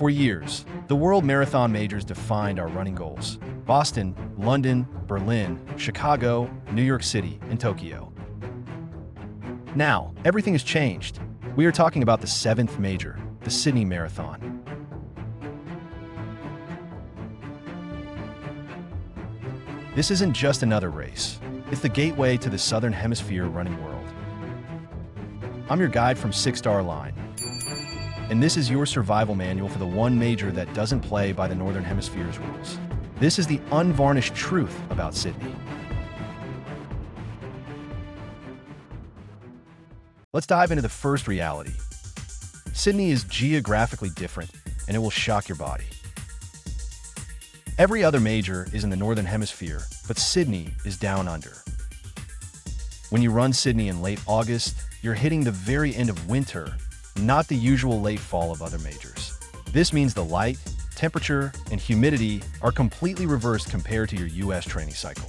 For years, the World Marathon Majors defined our running goals: Boston, London, Berlin, Chicago, New York City, and Tokyo. Now, everything has changed. We are talking about the seventh major, the Sydney Marathon. This isn't just another race. It's the gateway to the Southern Hemisphere running world. I'm your guide from 6-Star Line, and this is your survival manual for the one major that doesn't play by the Northern Hemisphere's rules. This is the unvarnished truth about Sydney. Let's dive into the first reality. Sydney is geographically different, and it will shock your body. Every other major is in the Northern Hemisphere, but Sydney is down under. When you run Sydney in late August, you're hitting the very end of winter, not the usual late fall of other majors. This means the light, temperature, and humidity are completely reversed compared to your US training cycle.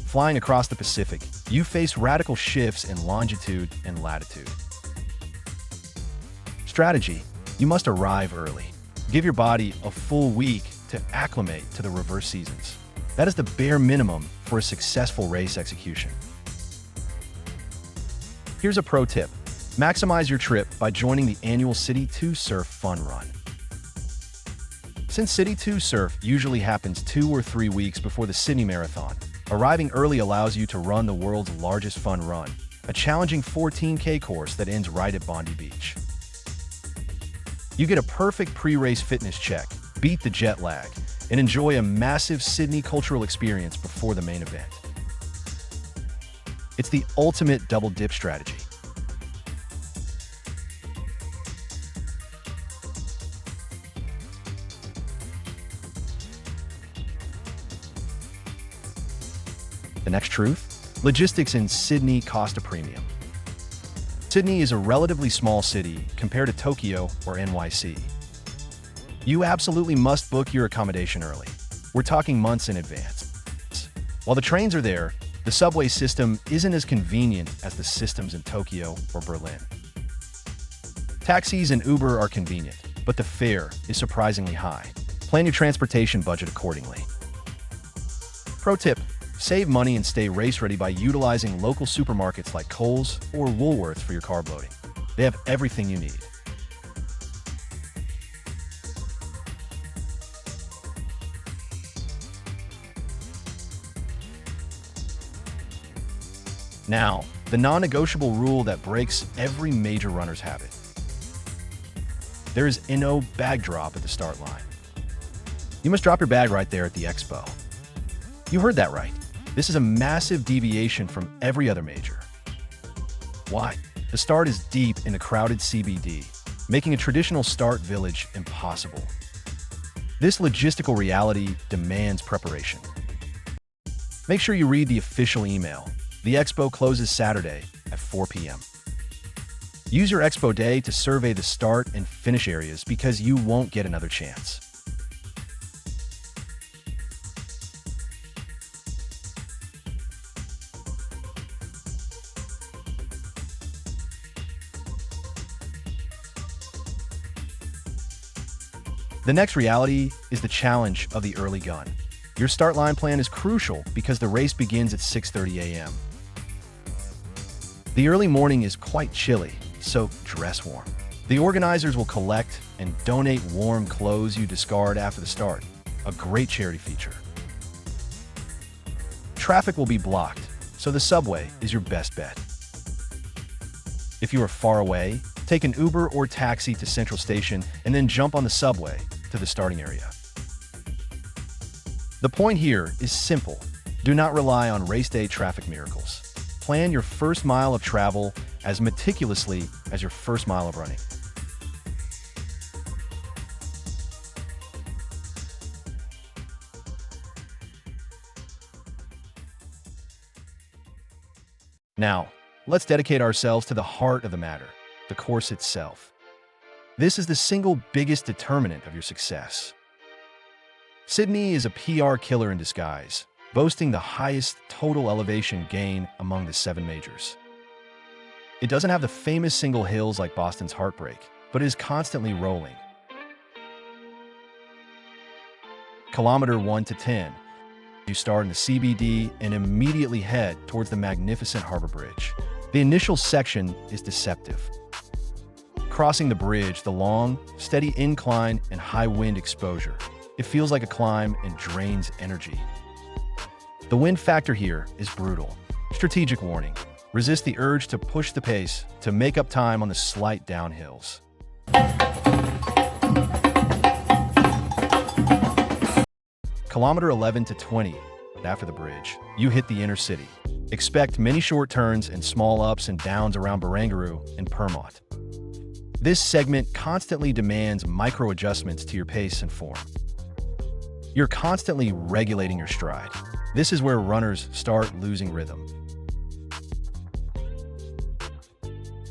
Flying across the Pacific, you face radical shifts in longitude and latitude. Strategy: you must arrive early. Give your body a full week to acclimate to the reverse seasons. That is the bare minimum for a successful race execution. Here's a pro tip. Maximize your trip by joining the annual City 2 Surf Fun Run. Since City 2 Surf usually happens 2 or 3 weeks before the Sydney Marathon, arriving early allows you to run the world's largest fun run, a challenging 14K course that ends right at Bondi Beach. You get a perfect pre-race fitness check, beat the jet lag, and enjoy a massive Sydney cultural experience before the main event. It's the ultimate double dip strategy. The next truth: logistics in Sydney cost a premium. Sydney is a relatively small city compared to Tokyo or NYC. You absolutely must book your accommodation early. We're talking months in advance. While the trains are there, the subway system isn't as convenient as the systems in Tokyo or Berlin. Taxis and Uber are convenient, but the fare is surprisingly high. Plan your transportation budget accordingly. Pro tip: save money and stay race-ready by utilizing local supermarkets like Coles or Woolworths for your carb loading. They have everything you need. Now, the non-negotiable rule that breaks every major runner's habit. There is no bag drop at the start line. You must drop your bag right there at the expo. You heard that right. This is a massive deviation from every other major. Why? The start is deep in a crowded CBD, making a traditional start village impossible. This logistical reality demands preparation. Make sure you read the official email. The expo closes Saturday at 4 p.m. Use your expo day to survey the start and finish areas because you won't get another chance. The next reality is the challenge of the early gun. Your start line plan is crucial because the race begins at 6:30 a.m. The early morning is quite chilly, so dress warm. The organizers will collect and donate warm clothes you discard after the start, a great charity feature. Traffic will be blocked, so the subway is your best bet. If you are far away, take an Uber or taxi to Central Station and then jump on the subway to the starting area. The point here is simple. Do not rely on race day traffic miracles. Plan your first mile of travel as meticulously as your first mile of running. Now, let's dedicate ourselves to the heart of the matter, the course itself. This is the single biggest determinant of your success. Sydney is a PR killer in disguise, boasting the highest total elevation gain among the 7 majors. It doesn't have the famous single hills like Boston's Heartbreak, but is constantly rolling. Kilometer 1 to 10. You start in the CBD and immediately head towards the magnificent harbor bridge. The initial section is deceptive. Crossing the bridge, the long, steady incline and high wind exposure. It feels like a climb and drains energy. The wind factor here is brutal. Strategic warning. Resist the urge to push the pace to make up time on the slight downhills. Kilometer 11 to 20. After the bridge, you hit the inner city. Expect many short turns and small ups and downs around Barangaroo and Permont. This segment constantly demands micro adjustments to your pace and form. You're constantly regulating your stride. This is where runners start losing rhythm.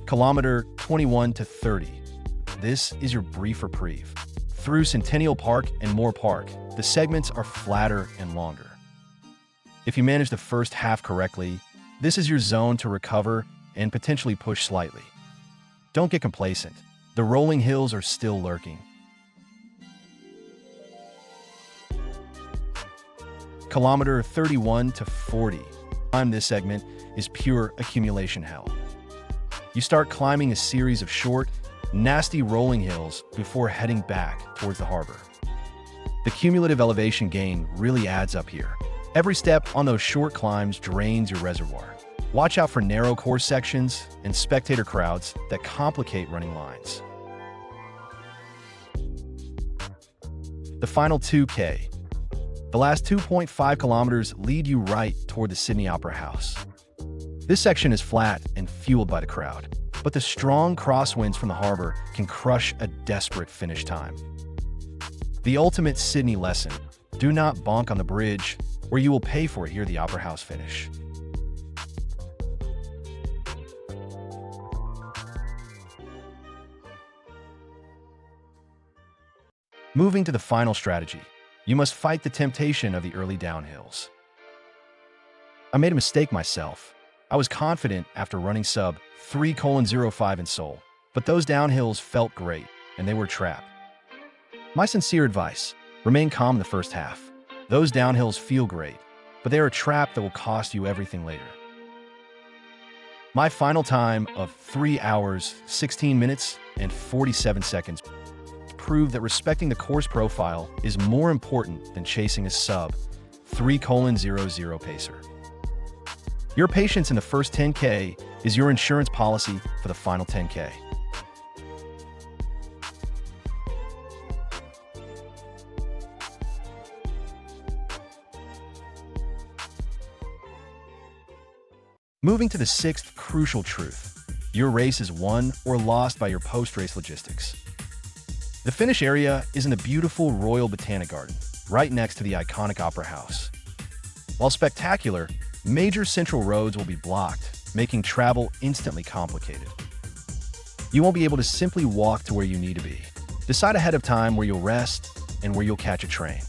Kilometer 21 to 30. This is your brief reprieve. Through Centennial Park and Moore Park, the segments are flatter and longer. If you manage the first half correctly, this is your zone to recover and potentially push slightly. Don't get complacent. The rolling hills are still lurking. Kilometer 31 to 40. This segment is pure accumulation hell. You start climbing a series of short, nasty rolling hills before heading back towards the harbor. The cumulative elevation gain really adds up here. Every step on those short climbs drains your reservoir. Watch out for narrow course sections and spectator crowds that complicate running lines. The final 2K. The last 2.5 kilometers lead you right toward the Sydney Opera House. This section is flat and fueled by the crowd, but the strong crosswinds from the harbor can crush a desperate finish time. The ultimate Sydney lesson: do not bonk on the bridge, or you will pay for it here at the Opera House finish. Moving to the final strategy, you must fight the temptation of the early downhills. I made a mistake myself. I was confident after running sub 3:05 in Seoul, but those downhills felt great, and they were a trap. My sincere advice: remain calm in the first half. Those downhills feel great, but they are a trap that will cost you everything later. My final time of 3 hours, 16 minutes, and 47 seconds proved that respecting the course profile is more important than chasing a sub 3:00 pacer. Your patience in the first 10K is your insurance policy for the final 10K. Moving to the sixth crucial truth: your race is won or lost by your post-race logistics. The finish area is in the beautiful Royal Botanic Garden, right next to the iconic Opera House. While spectacular, major central roads will be blocked, making travel instantly complicated. You won't be able to simply walk to where you need to be. Decide ahead of time where you'll rest and where you'll catch a train.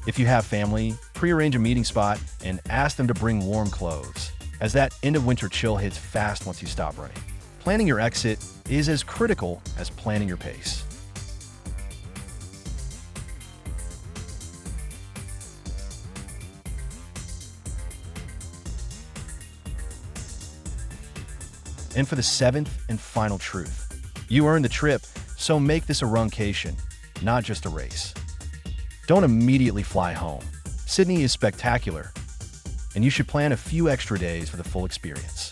If you have family, pre-arrange a meeting spot and ask them to bring warm clothes, as that end-of-winter chill hits fast once you stop running. Planning your exit is as critical as planning your pace. And for the seventh and final truth: you earned the trip, so make this a runcation, not just a race. Don't immediately fly home. Sydney is spectacular, and you should plan a few extra days for the full experience.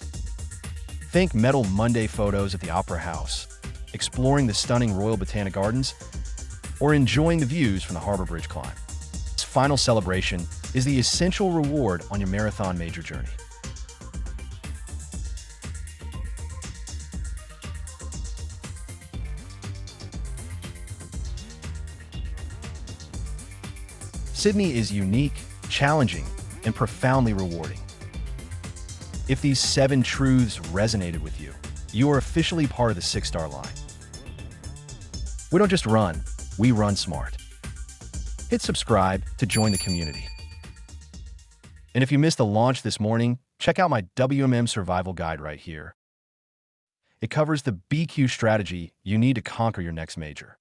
Think Metal Monday photos at the Opera House, exploring the stunning Royal Botanic Gardens, or enjoying the views from the Harbor Bridge climb. This final celebration is the essential reward on your marathon major journey. Sydney is unique, challenging, and profoundly rewarding. If these 7 truths resonated with you, you are officially part of the 6-star line. We don't just run, we run smart. Hit subscribe to join the community. And if you missed the launch this morning, check out my WMM survival guide right here. It covers the BQ strategy you need to conquer your next major.